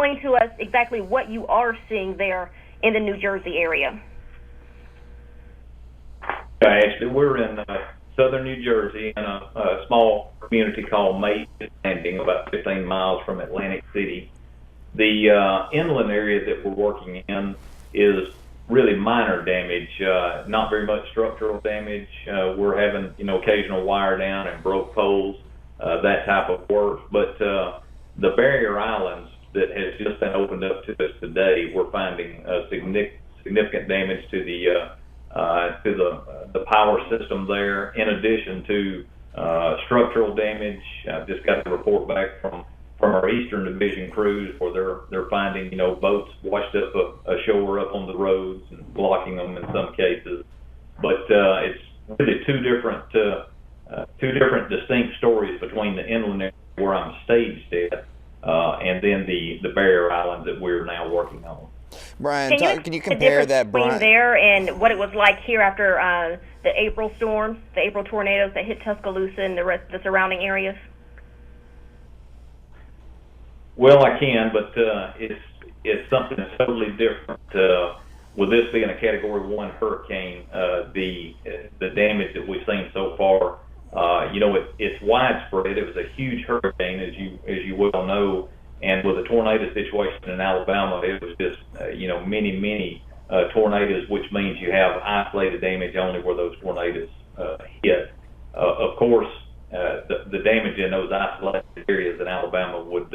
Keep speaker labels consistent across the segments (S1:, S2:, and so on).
S1: explain to us exactly what you are seeing there in the New Jersey area.
S2: Actually, we're in southern New Jersey in a small community called Mays Landing, about 15 miles from Atlantic City. The inland area that we're working in is really minor damage, not very much structural damage. We're having, occasional wire down and broke poles, that type of work. But the barrier islands that has just been opened up to us today, we're finding significant damage to the power system there, in addition to structural damage. I've just got a report back from our Eastern Division crews where they're finding, boats washed up ashore up on the roads and blocking them in some cases. But it's really two different distinct stories between the inland area where I'm staged at and then the barrier islands that we're now working on.
S3: Brian, can you compare that, Brian?
S1: There and what it was like here after the April storms, the April tornadoes that hit Tuscaloosa and the surrounding areas?
S2: Well, I can, but it's something that's totally different. With this being a Category 1 hurricane, the damage that we've seen so far, it's widespread. It was a huge hurricane, as you well know, and with the tornado situation in Alabama, it was just many tornadoes, which means you have isolated damage only where those tornadoes hit. Of course, the damage in those isolated areas in Alabama would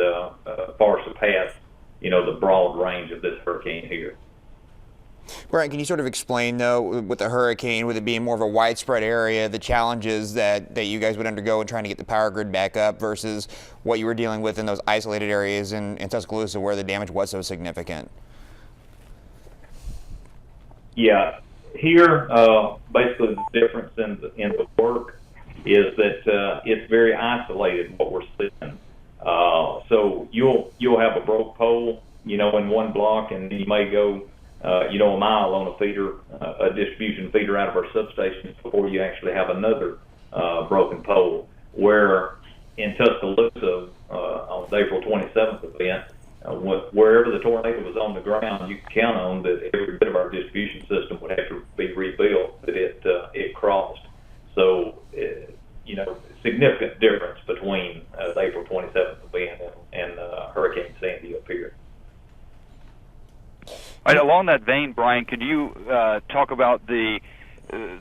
S2: far surpass, the broad range of this hurricane here.
S3: Brian, can you sort of explain, though, with the hurricane, with it being more of a widespread area, the challenges that you guys would undergo in trying to get the power grid back up versus what you were dealing with in those isolated areas in Tuscaloosa where the damage was so significant?
S2: Yeah, here, basically the difference in the work is that it's very isolated what we're seeing. So you'll have a broke pole, in one block, and you may go, a mile on a feeder, a distribution feeder out of our substations before you actually have another broken pole. Where in Tuscaloosa, on the April 27th event, wherever the tornado was on the ground, you could count on that every bit of our distribution system would have to be rebuilt that it crossed. So, significant difference between the April 27th event and Hurricane Sandy up here.
S4: All right, along that vein, Brian, could you talk about the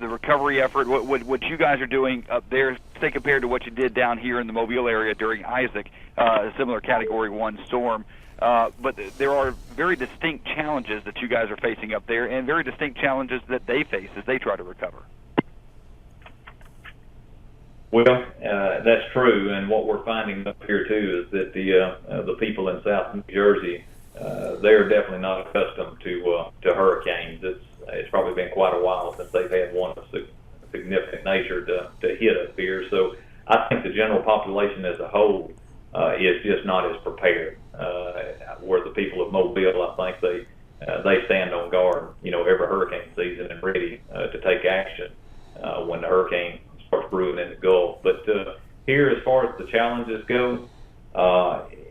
S4: recovery effort, what you guys are doing up there, say compared to what you did down here in the Mobile area during Isaac, a similar Category 1 storm. But there are very distinct challenges that you guys are facing up there and very distinct challenges that they face as they try to recover.
S2: Well, that's true, and what we're finding up here too is that the people in South New Jersey, they're definitely not accustomed to hurricanes. It's probably been quite a while since they've had one of significant nature to hit up here. So I think the general population as a whole is just not as prepared. Where the people of Mobile, I think they stand on guard, every hurricane season and ready to take action when the hurricane starts brewing in the Gulf. But here, as far as the challenges go,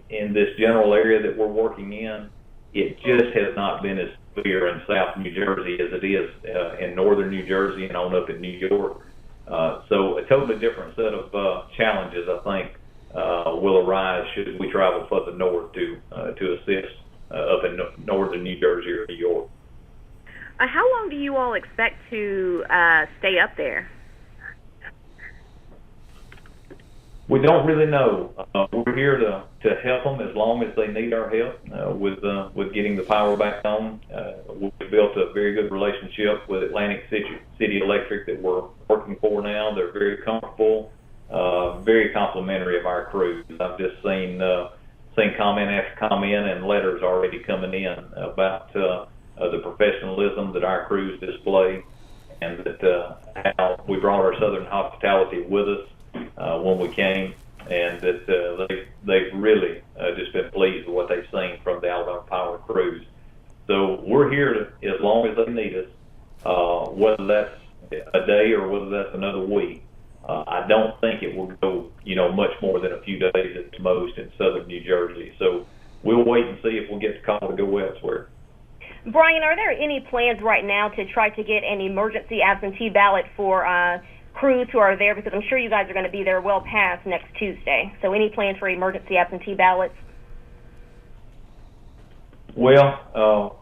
S2: in this general area that we're working in, it just has not been as severe in South New Jersey as it is in northern New Jersey and on up in New York. So a totally different set of challenges, I think, will arise should we travel further north to assist up in northern New Jersey or New York.
S1: How long do you all expect to stay up there?
S2: We don't really know. We're here to help them as long as they need our help with getting the power back on. We've built a very good relationship with Atlantic City Electric that we're working for now. They're very comfortable, very complimentary of our crews. I've just seen comment after comment and letters already coming in about the professionalism that our crews display, and that how we brought our Southern hospitality with us when we came, and that they've really just been pleased with what they've seen from the Alabama Power crews. So we're here as long as they need us, whether that's a day or whether that's another week. I don't think it will go, much more than a few days at the most in southern New Jersey. So we'll wait wait and see if we'll get the call to go elsewhere.
S1: Brian, are there any plans right now to try to get an emergency absentee ballot for crews who are there? Because I'm sure you guys are going to be there well past next Tuesday. So any plans for emergency absentee ballots?
S2: Well,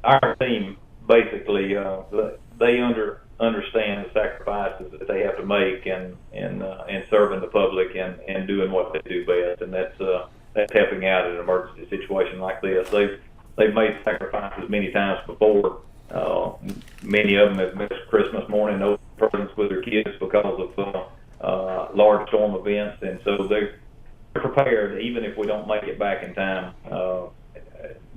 S2: our team basically they understand the sacrifices that they have to make in serving the public and doing what they do best, and that's helping out in an emergency situation like this. They've made sacrifices many times before. Many of them have missed Christmas morning, no presents with their kids because of large storm events, and so they're prepared. Even if we don't make it back in time,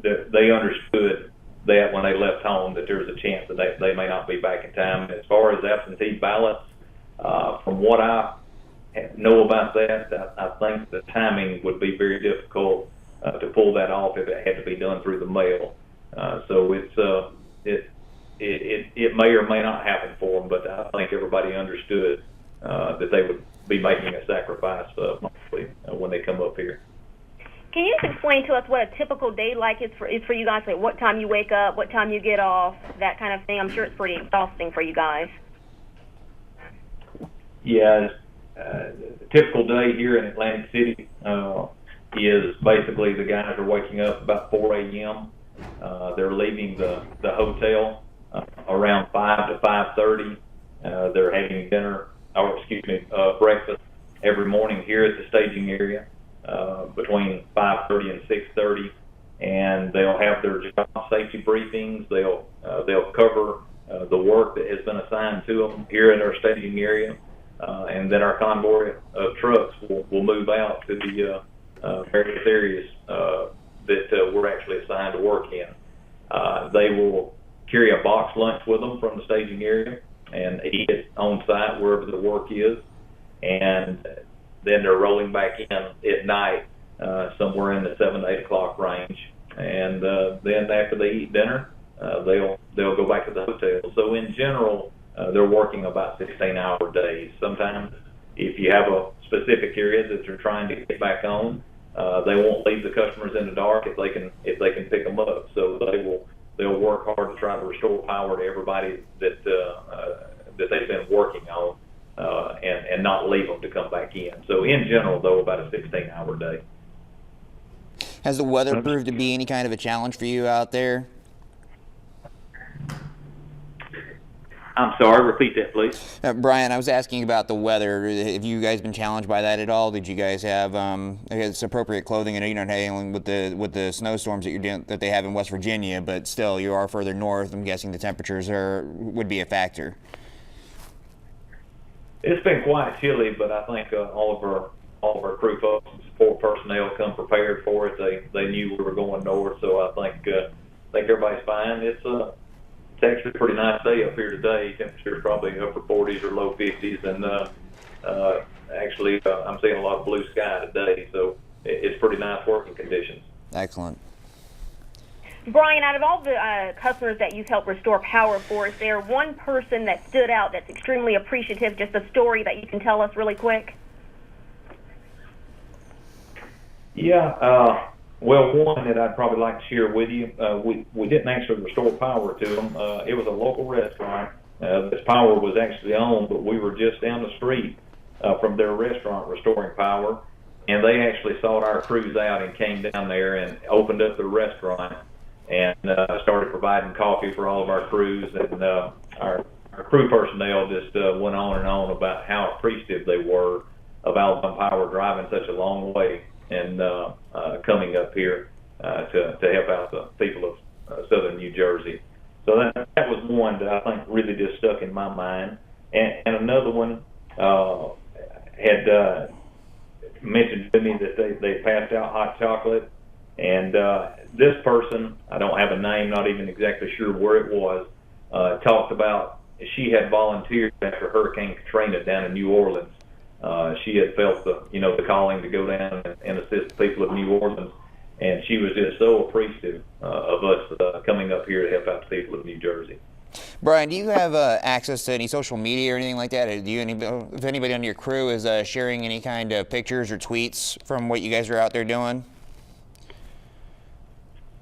S2: they understood that when they left home that there's a chance that they may not be back in time. As far as absentee ballots, from what I know about that, I think the timing would be very difficult to pull that off if it had to be done through the mail. So it may or may not happen for them, but I think everybody understood that they would be making a sacrifice when they come up here.
S1: Can you just explain to us what a typical day like is for you guys? Like what time you wake up, what time you get off, that kind of thing. I'm sure it's pretty exhausting for you guys.
S2: Yeah, a typical day here in Atlantic City is basically the guys are waking up about 4 a.m. They're leaving the hotel around 5 to 5:30. They're having breakfast every morning here at the staging area between 5:30 and 6:30, and they'll have their job safety briefings. They'll cover the work that has been assigned to them here in our staging area, and then our convoy of trucks will move out to the various areas that we're actually assigned to work in. They will carry a box lunch with them from the staging area and eat it on site wherever the work is, and then they're rolling back in at night somewhere in the 7 to 8 o'clock range, and then after they eat dinner, they'll go back to the hotel. So in general, they're working about 16-hour days. Sometimes, if you have a specific area that you're trying to get back on, they won't leave the customers in the dark if they can pick them up. So they'll work hard to try to restore power to everybody that they've been working on, and not leave them to come back in. So in general, though, about a 16-hour day.
S3: Has the weather proved to be any kind of a challenge for you out there?
S2: I'm sorry, repeat that, please.
S3: Brian, I was asking about the weather. Have you guys been challenged by that at all? Did you guys have I guess appropriate clothing? I know you're not dealing with the snowstorms that they have in West Virginia, but still, you are further north. I'm guessing the temperatures would be a factor.
S2: It's been quite chilly, but I think all of our crew folks and support personnel come prepared for it. They knew we were going north, so I think everybody's fine. It's actually a pretty nice day up here today. Temperature's probably upper 40s or low 50s, and actually I'm seeing a lot of blue sky today, so it's pretty nice working conditions.
S3: Excellent.
S1: Brian, out of all the customers that you've helped restore power for, is there one person that stood out that's extremely appreciative, just a story that you can tell us really quick?
S2: Yeah, well, one that I'd probably like to share with you, we didn't actually restore power to them. It was a local restaurant. This power was actually on, but we were just down the street from their restaurant restoring power, and they actually sought our crews out and came down there and opened up the restaurant and started providing coffee for all of our crews, and our crew personnel just went on and on about how appreciative they were of Alabama Power driving such a long way and coming up here to help out the people of southern New Jersey. So that was one that I think really just stuck in my mind. And another one had mentioned to me that they passed out hot chocolate. And this person, I don't have a name, not even exactly sure where it was, talked about she had volunteered after Hurricane Katrina down in New Orleans. She had felt the calling to go down and assist the people of New Orleans, and she was just so appreciative of us coming up here to help out the people of New Jersey.
S3: Brian, do you have access to any social media or anything like that? If anybody on your crew is sharing any kind of pictures or tweets from what you guys are out there doing?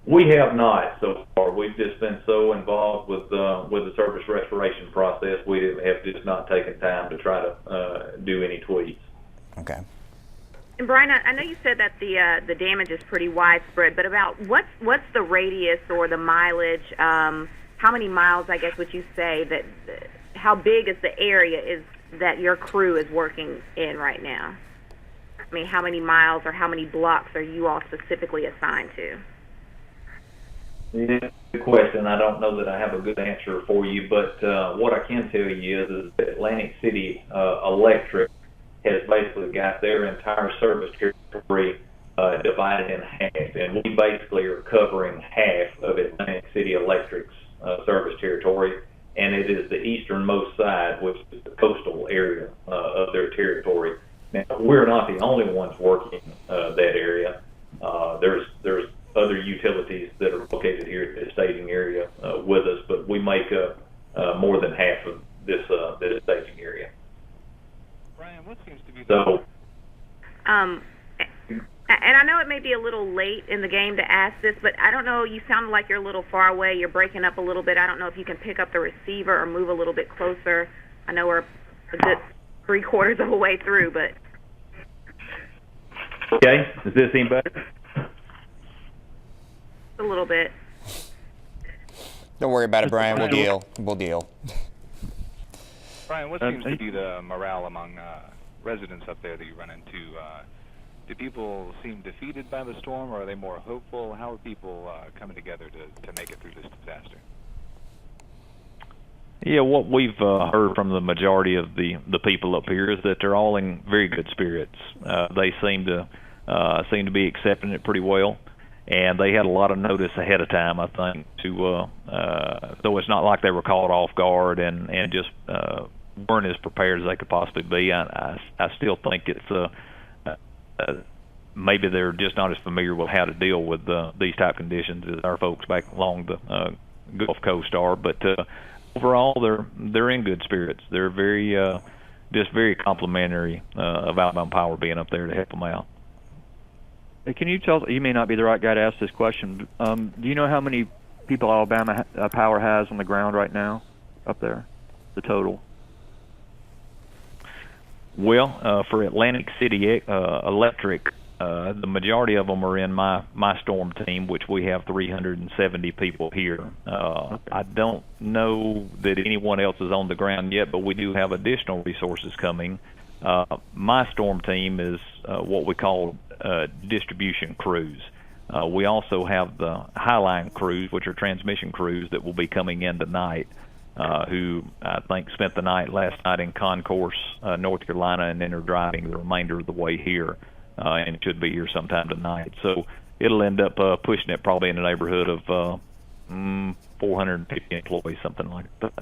S2: We have not so far. We've just been so involved with the service restoration process. We have just not taken time to try to do any tweaks.
S3: Okay.
S1: And Brian, I know you said that the damage is pretty widespread, but about what's the radius or the mileage? How many miles, I guess, would you say that? How big is the area is that your crew is working in right now? I mean, how many miles or how many blocks are you all specifically assigned to?
S2: Yeah, good question. I don't know that I have a good answer for you, but what I can tell you is that Atlantic City Electric has basically got their entire service territory divided in half, and we basically are covering half of Atlantic City Electric's service territory, and it is the easternmost side, which is the coastal area of their territory. Now, we're not the only ones working that area. There's other utilities that are located here at the staging area with us, but we make up more than half of this staging area.
S4: Brian, what seems to be
S2: so?
S1: And I know it may be a little late in the game to ask this, but I don't know. You sound like you're a little far away. You're breaking up a little bit. I don't know if you can pick up the receiver or move a little bit closer. I know we're a good 3/4 of the way through, but.
S2: Okay, is this any better?
S1: A little bit.
S3: Don't worry about it, Brian. We'll deal. We'll deal.
S4: Brian, what seems to be the morale among residents up there that you run into? Do people seem defeated by the storm, or are they more hopeful? How are people coming together to make it through this disaster?
S5: Yeah, what we've heard from the majority of the people up here is that they're all in very good spirits. They seem to be accepting it pretty well, and they had a lot of notice ahead of time, I think, to so it's not like they were caught off guard and just weren't as prepared as they could possibly be. I still think it's maybe they're just not as familiar with how to deal with these type conditions as our folks back along the Gulf Coast are, but overall they're in good spirits. They're just very complimentary of Alabama Power being up there to help them out.
S6: Hey, can you tell? You may not be the right guy to ask this question. Do you know how many people Alabama Power has on the ground right now up there? The total.
S5: Well, for Atlantic City Electric, the majority of them are in my storm team, which we have 370 people here. I don't know that anyone else is on the ground yet, but we do have additional resources coming. My storm team is what we call distribution crews. We also have the Highline crews, which are transmission crews that will be coming in tonight, who I think spent the night last night in Concourse, North Carolina, and then are driving the remainder of the way here, and should be here sometime tonight. So it'll end up pushing it probably in the neighborhood of 450 employees, something like that.